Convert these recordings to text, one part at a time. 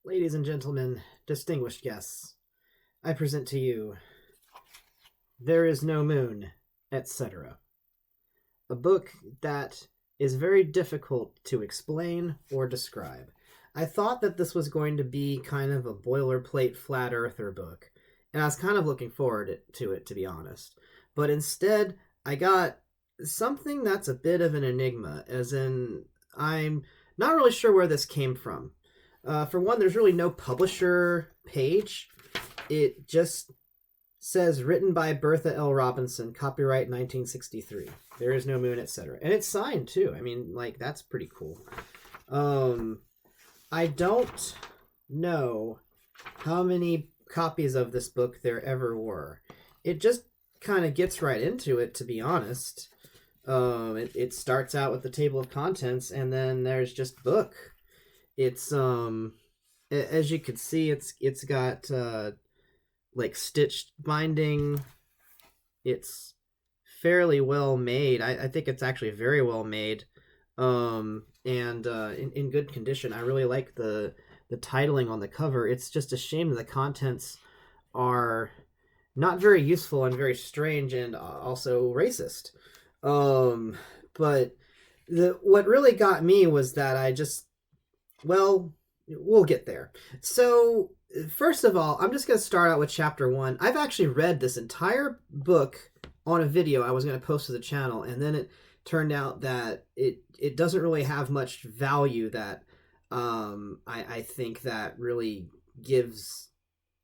Ladies and gentlemen, distinguished guests, I present to you There Is No Moon, etc. A book that is very difficult to explain or describe. I thought that this was going to be kind of a boilerplate flat earther book, and I was kind of looking forward to it, to be honest. But instead, I got something that's a bit of an enigma, as in, I'm not really sure where this came from. For one, there's really no publisher page. It just says written by Bertha L. Robinson, copyright 1963. There is no moon, etc. And it's signed too. I mean, like, that's pretty cool. I don't know how many copies of this book there ever were. It just kind of gets right into it, to be honest. It starts out with the table of contents, and then there's just book. It's as you can see, it's got like stitched binding. It's fairly well made. I think it's actually very well made, and in good condition. I really like the titling on the cover. It's just a shame that the contents are not very useful and very strange and also racist. But what really got me was that I just, well, we'll get there. So, first of all, I'm just going to start out with chapter 1. I've actually read this entire book on a video I was going to post to the channel, and then it turned out that it doesn't really have much value that I think that really gives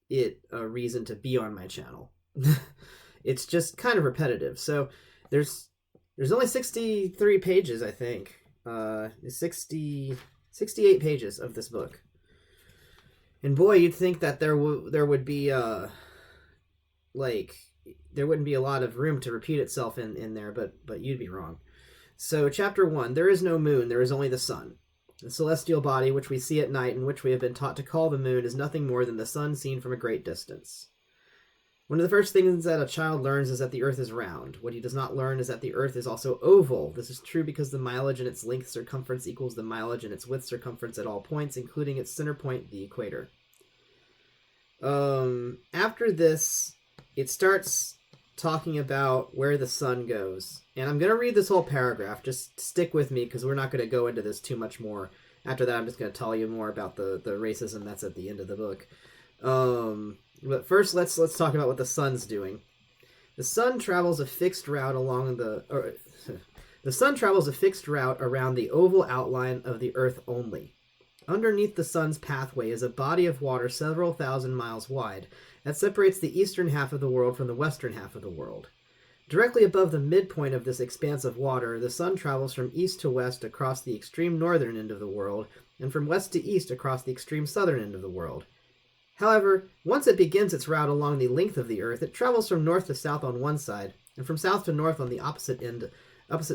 it a reason to be on my channel. It's just kind of repetitive. So there's only 63 pages, I think. 68 pages of this book. And boy, you'd think that there would be like there wouldn't be a lot of room to repeat itself in there, but you'd be wrong. So chapter 1, there is no moon, there is only the sun. The celestial body which we see at night and which we have been taught to call the moon is nothing more than the sun seen from a great distance. One of the first things that a child learns is that the earth is round. What he does not learn is that the earth is also oval. This is true because the mileage in its length circumference equals the mileage in its width circumference at all points, including its center point, the equator. After this, it starts talking about where the sun goes. And I'm going to read this whole paragraph. Just stick with me because we're not going to go into this too much more. After that, I'm just going to tell you more about the racism that's at the end of the book. But first, let's talk about what the sun's doing. The sun travels a fixed route the sun travels a fixed route around the oval outline of the Earth only. Underneath the sun's pathway is a body of water several thousand miles wide that separates the eastern half of the world from the western half of the world. Directly above the midpoint of this expanse of water, the sun travels from east to west across the extreme northern end of the world, and from west to east across the extreme southern end of the world. However, once it begins its route along the length of the Earth, it travels from north to south on one side, and from south to north on the opposite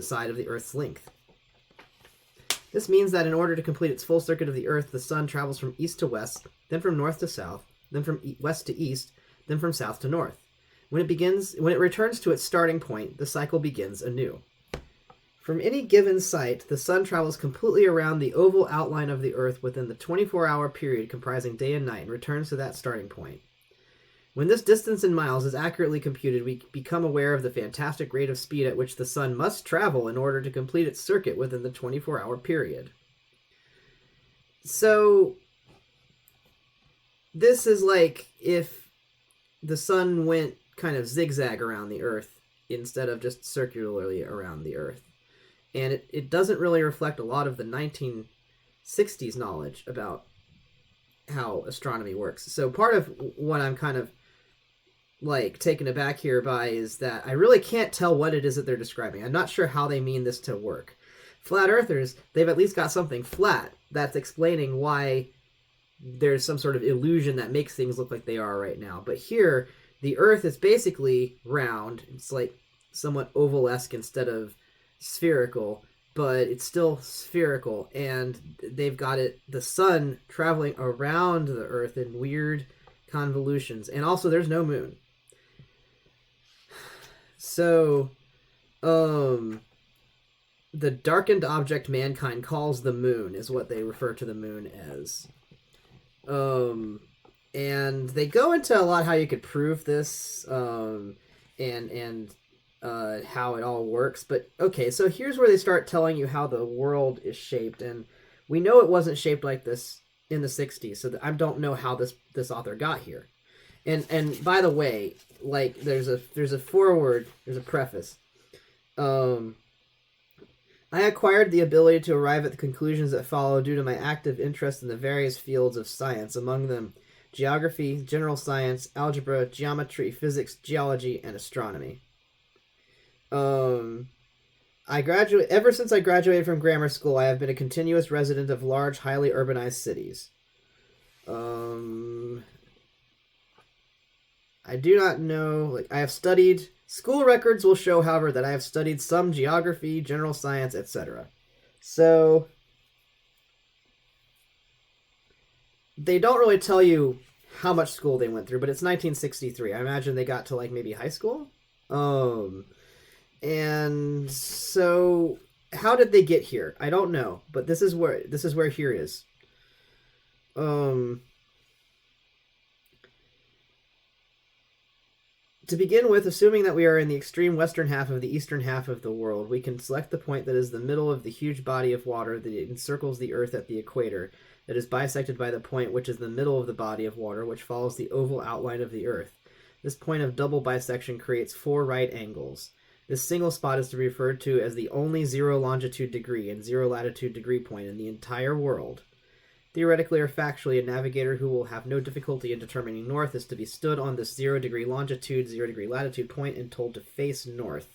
side of the Earth's length. This means that in order to complete its full circuit of the Earth, the sun travels from east to west, then from north to south, then from west to east, then from south to north. When it returns to its starting point, the cycle begins anew. From any given site, the sun travels completely around the oval outline of the Earth within the 24-hour period comprising day and night and returns to that starting point. When this distance in miles is accurately computed, we become aware of the fantastic rate of speed at which the sun must travel in order to complete its circuit within the 24-hour period. So, this is like if the sun went kind of zigzag around the Earth instead of just circularly around the Earth. And it doesn't really reflect a lot of the 1960s knowledge about how astronomy works. So part of what I'm kind of like taken aback here by is that I really can't tell what it is that they're describing. I'm not sure how they mean this to work. Flat earthers, they've at least got something flat that's explaining why there's some sort of illusion that makes things look like they are right now. But here, the Earth is basically round. It's like somewhat oval-esque instead of spherical, but it's still spherical, and they've got the sun traveling around the Earth in weird convolutions, and also there's no moon. So, the darkened object mankind calls the moon is what they refer to the moon as. Um, and they go into a lot how you could prove this, and how it all works. But okay, so here's where they start telling you how the world is shaped, and we know it wasn't shaped like this in the '60s. So I don't know how this author got here. And by the way, like there's a foreword, there's a preface. I acquired the ability to arrive at the conclusions that follow due to my active interest in the various fields of science, among them geography, general science, algebra, geometry, physics, geology, and astronomy. Ever since I graduated from grammar school, I have been a continuous resident of large, highly urbanized cities. I do not know. Like, I have studied. School records will show, however, that I have studied some geography, general science, etc. So they don't really tell you how much school they went through, but it's 1963. I imagine they got to like maybe high school. And so how did they get here? I don't know, but this is where here is. To begin with, assuming that we are in the extreme western half of the eastern half of the world, we can select the point that is the middle of the huge body of water that encircles the Earth at the equator, that is bisected by the point which is the middle of the body of water, which follows the oval outline of the Earth. This point of double bisection creates 4 right angles. This single spot is to be referred to as the only 0 longitude degree and 0 latitude degree point in the entire world. Theoretically or factually, a navigator who will have no difficulty in determining north is to be stood on this 0 degree longitude, 0 degree latitude point and told to face north.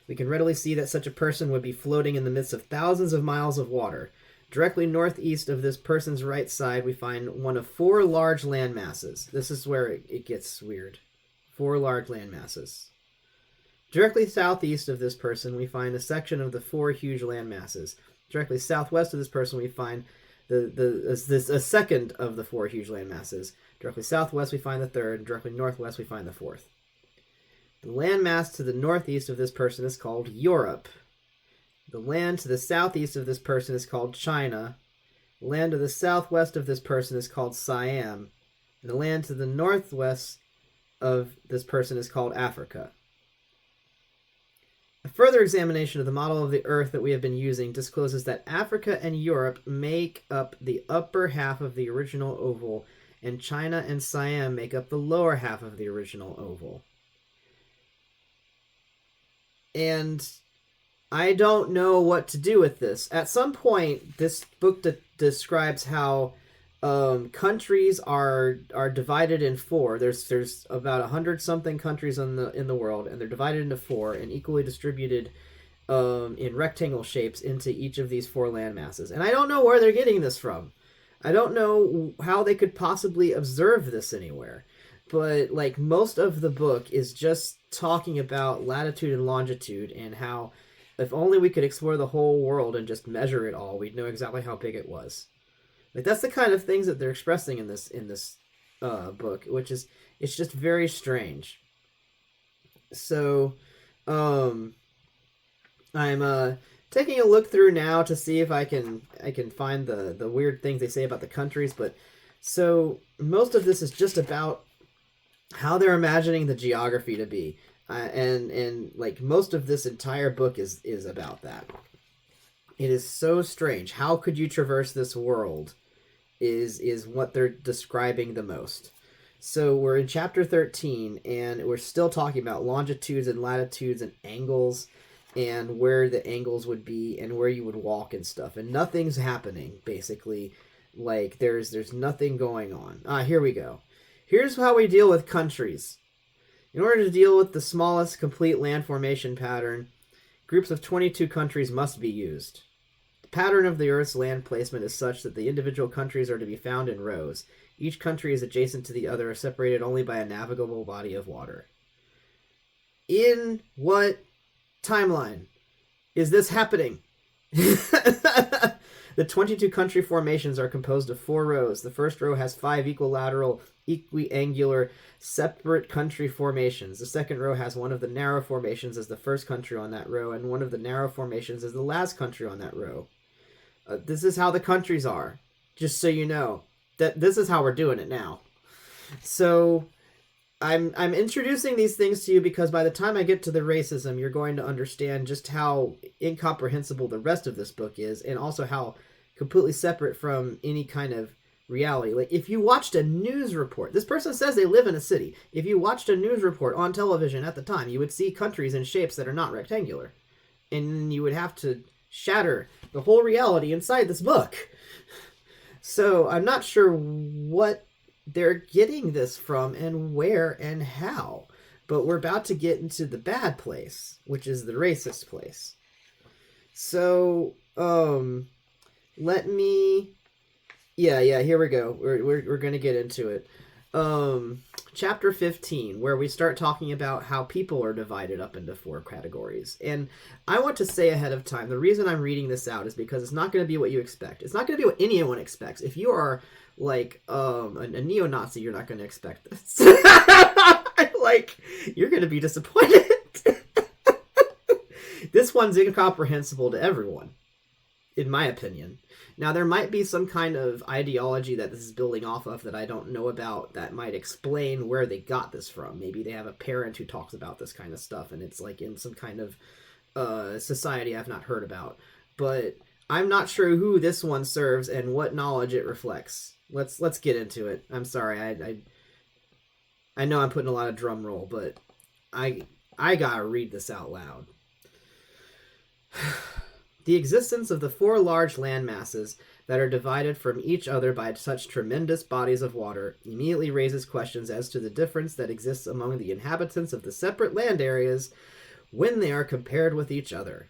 We can readily see that such a person would be floating in the midst of thousands of miles of water. Directly northeast of this person's right side, we find one of 4 large land masses. This is where it gets weird. 4 large land masses. Directly southeast of this person, we find a section of the 4 huge land masses. Directly southwest of this person, we find a second of the 4 huge land masses. Directly southwest, we find the third. Directly northwest, we find the fourth. The landmass to the northeast of this person is called Europe. The land to the southeast of this person is called China. The land to the southwest of this person is called Siam. And the land to the northwest of this person is called Africa. A further examination of the model of the Earth that we have been using discloses that Africa and Europe make up the upper half of the original oval, and China and Siam make up the lower half of the original oval. And I don't know what to do with this. At some point, this book describes how countries are divided in 4. There's about 100-something countries in the world, and they're divided into 4 and equally distributed in rectangle shapes into each of these 4 land masses. And I don't know where they're getting this from. I don't know how they could possibly observe this anywhere. But like most of the book is just talking about latitude and longitude and how if only we could explore the whole world and just measure it all, we'd know exactly how big it was. Like that's the kind of things that they're expressing in this book, which is it's just very strange. So, I'm taking a look through now to see if I can find the weird things they say about the countries. But so most of this is just about how they're imagining the geography to be, and like most of this entire book is about that. It is so strange. How could you traverse this world? Is what they're describing the most. So we're in chapter 13, and we're still talking about longitudes and latitudes and angles, and where the angles would be and where you would walk and stuff. And nothing's happening, basically. Like, there's nothing going on. Here we go. Here's how we deal with countries. In order to deal with the smallest complete land formation pattern, groups of 22 countries must be used. The pattern of the Earth's land placement is such that the individual countries are to be found in rows. Each country is adjacent to the other, separated only by a navigable body of water. In what timeline is this happening? The 22 country formations are composed of 4 rows. The first row has 5 equilateral, equiangular, separate country formations. The second row has one of the narrow formations as the first country on that row, and one of the narrow formations as the last country on that row. This is how the countries are, just so you know. this is how we're doing it now. So I'm introducing these things to you because by the time I get to the racism, you're going to understand just how incomprehensible the rest of this book is, and also how completely separate from any kind of reality. Like, if you watched a news report, this person says they live in a city. If you watched a news report on television at the time, you would see countries in shapes that are not rectangular. And you would have to shatter the whole reality inside this book. So I'm not sure what they're getting this from and where and how. But we're about to get into the bad place, which is the racist place. So, let me... Yeah, here we go. We're going to get into it. Chapter 15, where we start talking about how people are divided up into 4 categories. And I want to say ahead of time, the reason I'm reading this out is because it's not going to be what you expect. It's not going to be what anyone expects. If you are, like, a neo-Nazi, you're not going to expect this. Like, you're going to be disappointed. This one's incomprehensible to everyone, in my opinion. Now, there might be some kind of ideology that this is building off of that I don't know about that might explain where they got this from. Maybe they have a parent who talks about this kind of stuff, and it's like in some kind of society I've not heard about. But I'm not sure who this one serves and what knowledge it reflects. Let's get into it. I'm sorry, I know I'm putting a lot of drum roll, but I gotta read this out loud. The existence of the 4 large land masses that are divided from each other by such tremendous bodies of water immediately raises questions as to the difference that exists among the inhabitants of the separate land areas when they are compared with each other.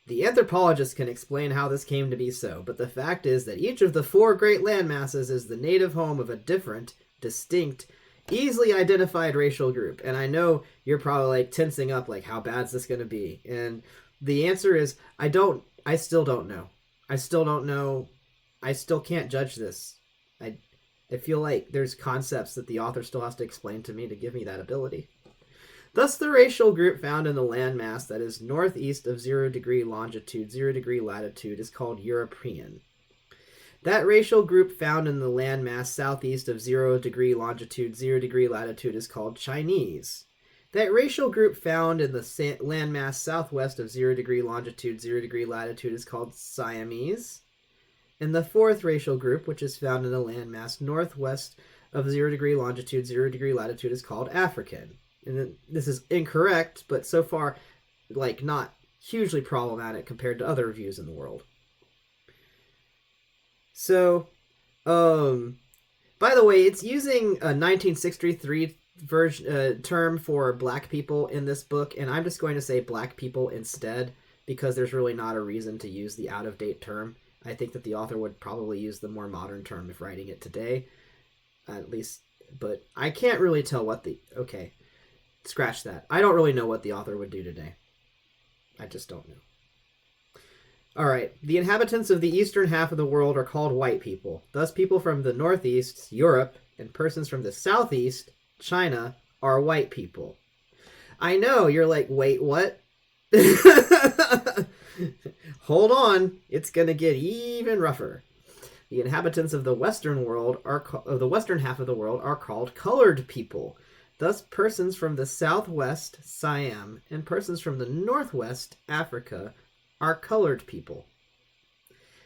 The anthropologist can explain how this came to be so, but the fact is that each of the 4 great land masses is the native home of a different, distinct, easily identified racial group. And I know you're probably like tensing up, like, how bad is this going to be? And the answer is, I still don't know. I still don't know. I still can't judge this. I feel like there's concepts that the author still has to explain to me to give me that ability. Thus, the racial group found in the landmass that is northeast of 0 degree longitude, 0 degree latitude is called European. That racial group found in the landmass southeast of 0 degree longitude, 0 degree latitude is called Chinese. That racial group found in the landmass southwest of 0 degree longitude, 0 degree latitude is called Siamese. And the 4th racial group, which is found in the landmass northwest of 0 degree longitude, 0 degree latitude, is called African. And this is incorrect, but so far, like, not hugely problematic compared to other views in the world. So, by the way, it's using a 1963 term for black people in this book, and I'm just going to say black people instead because there's really not a reason to use the out-of-date term. I think that the author would probably use the more modern term if writing it today, at least, but I can't really tell what okay, scratch that. I don't really know what the author would do today. I just don't know. Alright, the inhabitants of the eastern half of the world are called white people. Thus, people from the northeast, Europe, and persons from the southeast, China, are white people. I know, you're like, wait, what? Hold on, it's gonna get even rougher. The inhabitants of the western world of the western half of the world are called colored people. Thus, persons from the southwest, Siam, and persons from the northwest, Africa, are colored people.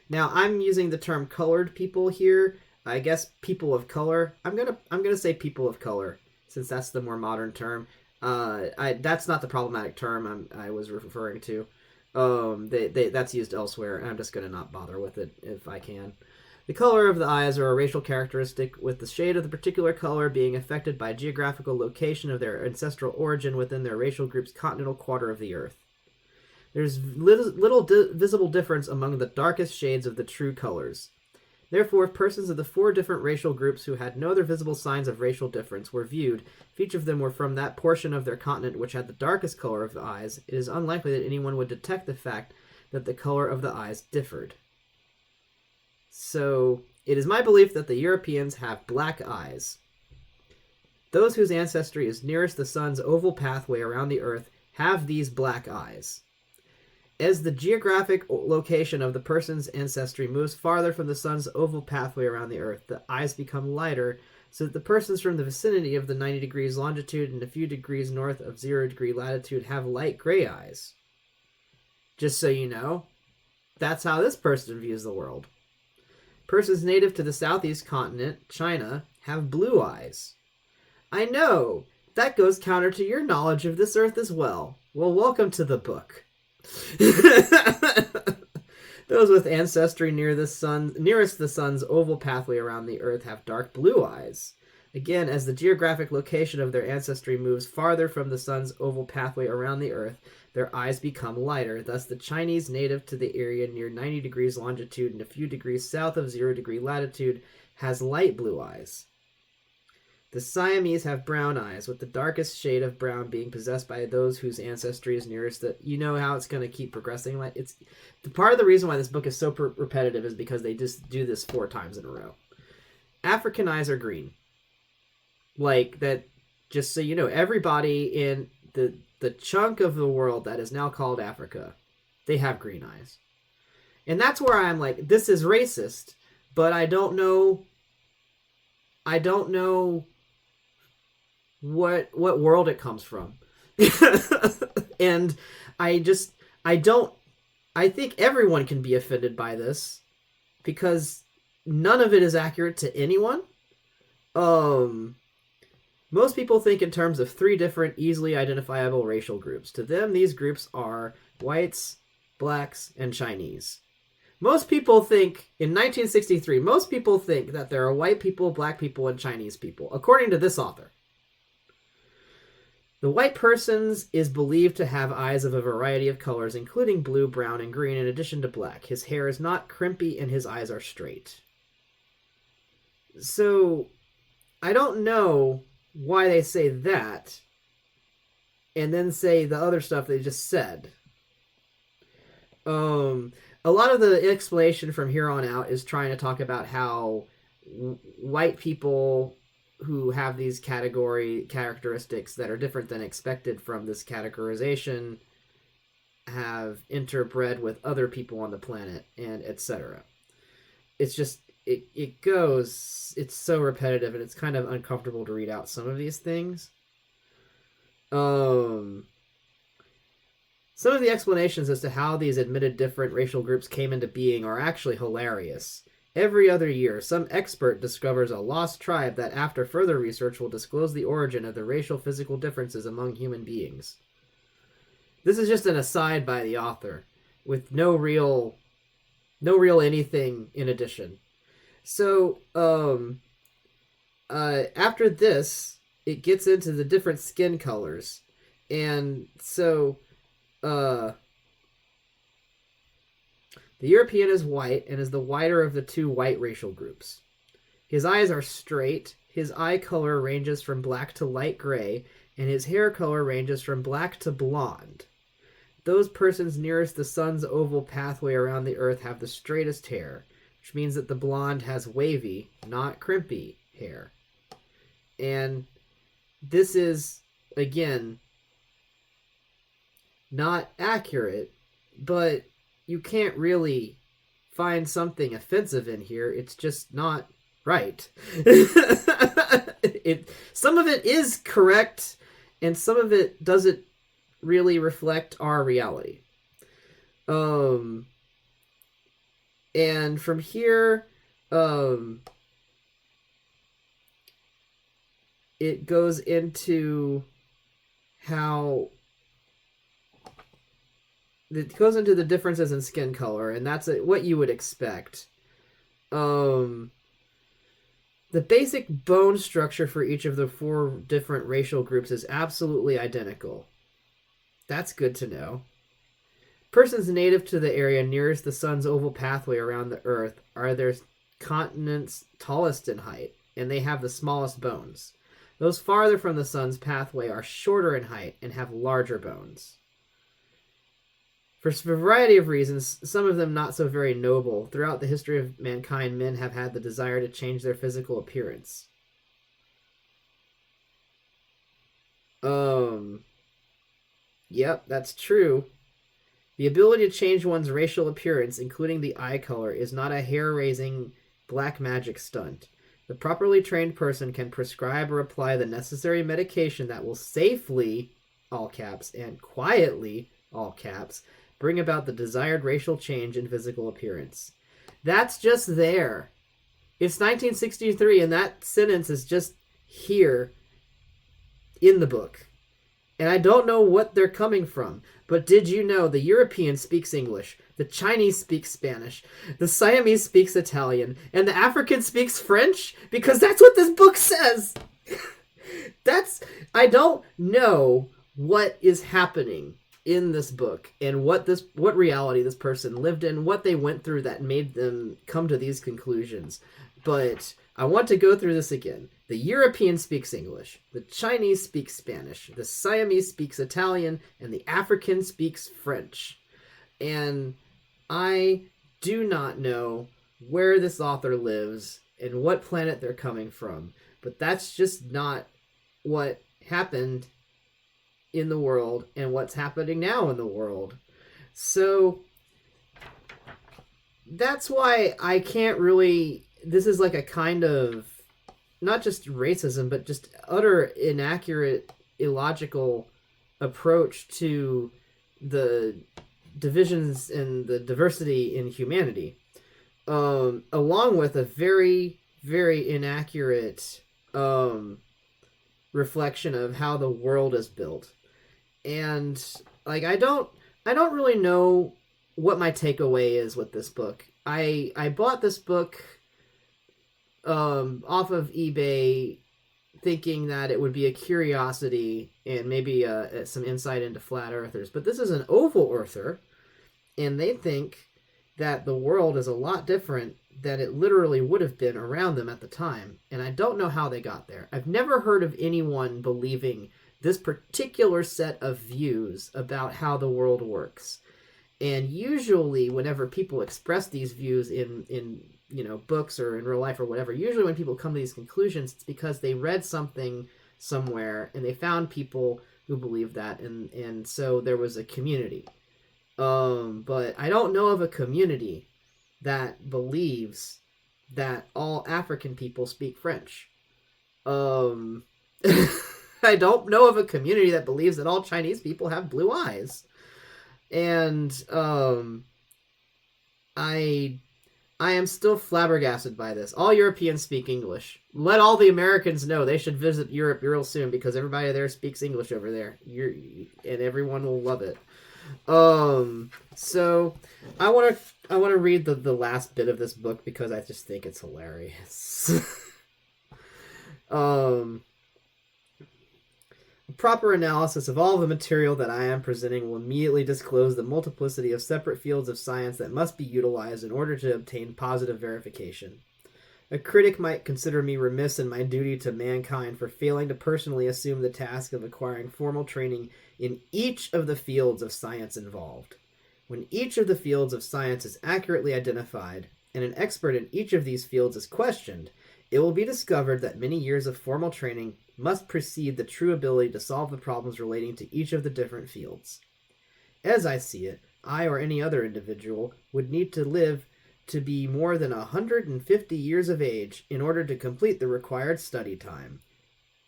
Now, I'm using the term colored people here. I guess people of color. I'm gonna say people of color, since that's the more modern term. That's not the problematic term I was referring to. That's used elsewhere, and I'm just gonna not bother with it if I can. The color of the eyes are a racial characteristic, with the shade of the particular color being affected by geographical location of their ancestral origin within their racial group's continental quarter of the earth. There's little visible difference among the darkest shades of the true colors. Therefore, if persons of the 4 different racial groups who had no other visible signs of racial difference were viewed, if each of them were from that portion of their continent which had the darkest color of the eyes, it is unlikely that anyone would detect the fact that the color of the eyes differed. So, it is my belief that the Europeans have black eyes. Those whose ancestry is nearest the sun's oval pathway around the earth have these black eyes. As the geographic location of the person's ancestry moves farther from the sun's oval pathway around the Earth, the eyes become lighter, so that the persons from the vicinity of the 90 degrees longitude and a few degrees north of 0 degree latitude have light gray eyes. Just so you know, that's how this person views the world. Persons native to the southeast continent, China, have blue eyes. I know, that goes counter to your knowledge of this Earth as well. Well, welcome to the book. Those with ancestry nearest the sun's oval pathway around the Earth have dark blue eyes. Again, as the geographic location of their ancestry moves farther from the sun's oval pathway around the Earth, their eyes become lighter. Thus, the Chinese native to the area near 90 degrees longitude and a few degrees south of 0 degree latitude has light blue eyes. The Siamese have brown eyes, with the darkest shade of brown being possessed by those whose ancestry is nearest the... You know how it's going to keep progressing? Like, it's the part of the reason why this book is so repetitive is because they just do this 4 times in a row. African eyes are green. Like, that, just so you know, everybody in the chunk of the world that is now called Africa, they have green eyes. And that's where I'm like, this is racist, but I don't know what world it comes from. And I think everyone can be offended by this because none of it is accurate to anyone. Most people think in terms of 3 different easily identifiable racial groups. To them, these groups are whites, blacks, and Chinese. Most people think, in 1963, most people think that there are white people, black people, and Chinese people, according to this author. The white person is believed to have eyes of a variety of colors, including blue, brown, and green, in addition to black. His hair is not crimpy, and his eyes are straight. So, I don't know why they say that, and then say the other stuff they just said. A lot of the explanation from here on out is trying to talk about how white people who have these characteristics that are different than expected from this categorization have interbred with other people on the planet, and etc. It's just, it's so repetitive, and it's kind of uncomfortable to read out some of these things. Some of the explanations as to how these admitted different racial groups came into being are actually hilarious. Every other year, some expert discovers a lost tribe that, after further research, will disclose the origin of the racial physical differences among human beings. This is just an aside by the author, with no real anything in addition. So, after this, it gets into the different skin colors. And so, the European is white and is the whiter of the 2 white racial groups. His eyes are straight, his eye color ranges from black to light gray, and his hair color ranges from black to blonde. Those persons nearest the sun's oval pathway around the Earth have the straightest hair, which means that the blonde has wavy, not crimpy, hair. And this is, again, not accurate, but you can't really find something offensive in here. It's just not right. Some of it is correct, and some of it doesn't really reflect our reality. And from here, it goes into how it goes into the differences in skin color, and that's what you would expect. The basic bone structure for each of the 4 different racial groups is absolutely identical. That's good to know. Persons native to the area nearest the sun's oval pathway around the Earth are their continent's tallest in height, and they have the smallest bones. Those farther from the sun's pathway are shorter in height and have larger bones. For a variety of reasons, some of them not so very noble, throughout the history of mankind, men have had the desire to change their physical appearance. Yep, that's true. The ability to change one's racial appearance, including the eye color, is not a hair-raising black magic stunt. The properly trained person can prescribe or apply the necessary medication that will safely, all caps, and quietly, all caps, bring about the desired racial change in physical appearance. That's just there. It's 1963, and that sentence is just here in the book. And I don't know what they're coming from. But did you know the European speaks English, the Chinese speaks Spanish, the Siamese speaks Italian, and the African speaks French? Because that's what this book says. I don't know what is happening in this book and what reality this person lived in, what they went through that made them come to these conclusions. But I want to go through this again. The European speaks English, the Chinese speaks Spanish, the Siamese speaks Italian, and the African speaks French. And I do not know where this author lives and what planet they're coming from, but that's just not what happened in the world and what's happening now in the world. So that's why I can't really... This is like a kind of not just racism, but just utter inaccurate, illogical approach to the divisions and the diversity in humanity, along with a very, very inaccurate reflection of how the world is built. And like, I don't really know what my takeaway is with this book. I bought this book off of eBay, thinking that it would be a curiosity and maybe some insight into flat earthers. But this is an oval earther, and they think that the world is a lot different than it literally would have been around them at the time. And I don't know how they got there. I've never heard of anyone believing this particular set of views about how the world works. And usually whenever people express these views in books or in real life or whatever, usually when people come to these conclusions, it's because they read something somewhere and they found people who believed that, and so there was a community. But I don't know of a community that believes that all African people speak French. I don't know of a community that believes that all Chinese people have blue eyes. And I am still flabbergasted by this. All Europeans speak English. Let all the Americans know they should visit Europe real soon, because everybody there speaks English over there. And everyone will love it. So I want to read the last bit of this book because I just think it's hilarious. Proper analysis of all the material that I am presenting will immediately disclose the multiplicity of separate fields of science that must be utilized in order to obtain positive verification. A critic might consider me remiss in my duty to mankind for failing to personally assume the task of acquiring formal training in each of the fields of science involved. When each of the fields of science is accurately identified, and an expert in each of these fields is questioned, it will be discovered that many years of formal training must precede the true ability to solve the problems relating to each of the different fields. As I see it, I or any other individual would need to live to be more than 150 years of age in order to complete the required study time.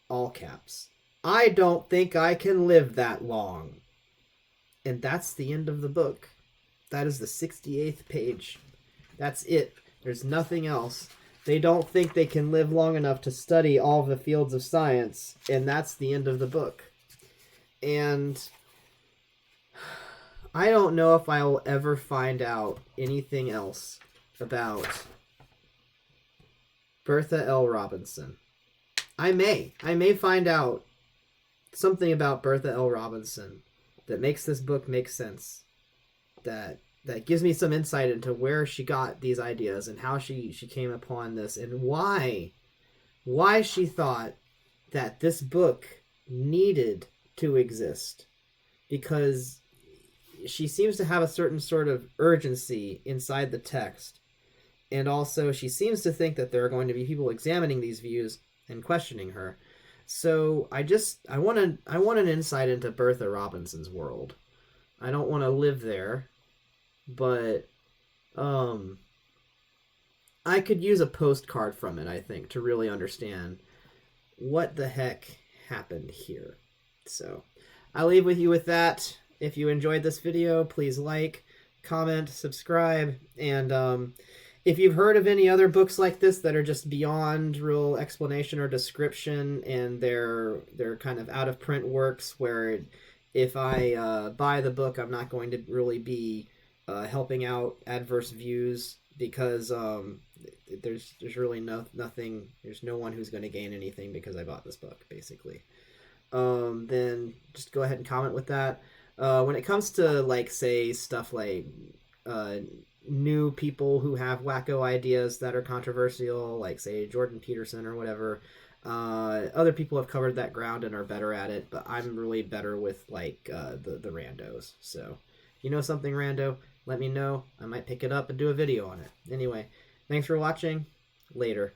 All caps. I don't think I can live that long. And that's the end of the book. That is the 68th page. That's it. There's nothing else. They don't think they can live long enough to study all of the fields of science, and that's the end of the book. And I don't know if I will ever find out anything else about Bertha L. Robinson. I may find out something about Bertha L. Robinson that makes this book make sense, that gives me some insight into where she got these ideas and how she came upon this, and why she thought that this book needed to exist. Because she seems to have a certain sort of urgency inside the text. And also she seems to think that there are going to be people examining these views and questioning her. So I want an insight into Bertha Robinson's world. I don't want to live there, but um, I could use a postcard from it, I think, to really understand what the heck happened here. So I'll leave with you with that. If you enjoyed this video, please like, comment, subscribe, and if you've heard of any other books like this that are just beyond real explanation or description, and they're kind of out of print works where if I buy the book, I'm not going to really be helping out adverse views because there's really nothing. There's no one who's going to gain anything because I bought this book, basically. Then just go ahead and comment with that. When it comes to like say stuff like uh, new people who have wacko ideas that are controversial, like say Jordan Peterson or whatever. Other people have covered that ground and are better at it, but I'm really better with like the randos. So if you know something rando, let me know. I might pick it up and do a video on it. Anyway, thanks for watching. Later.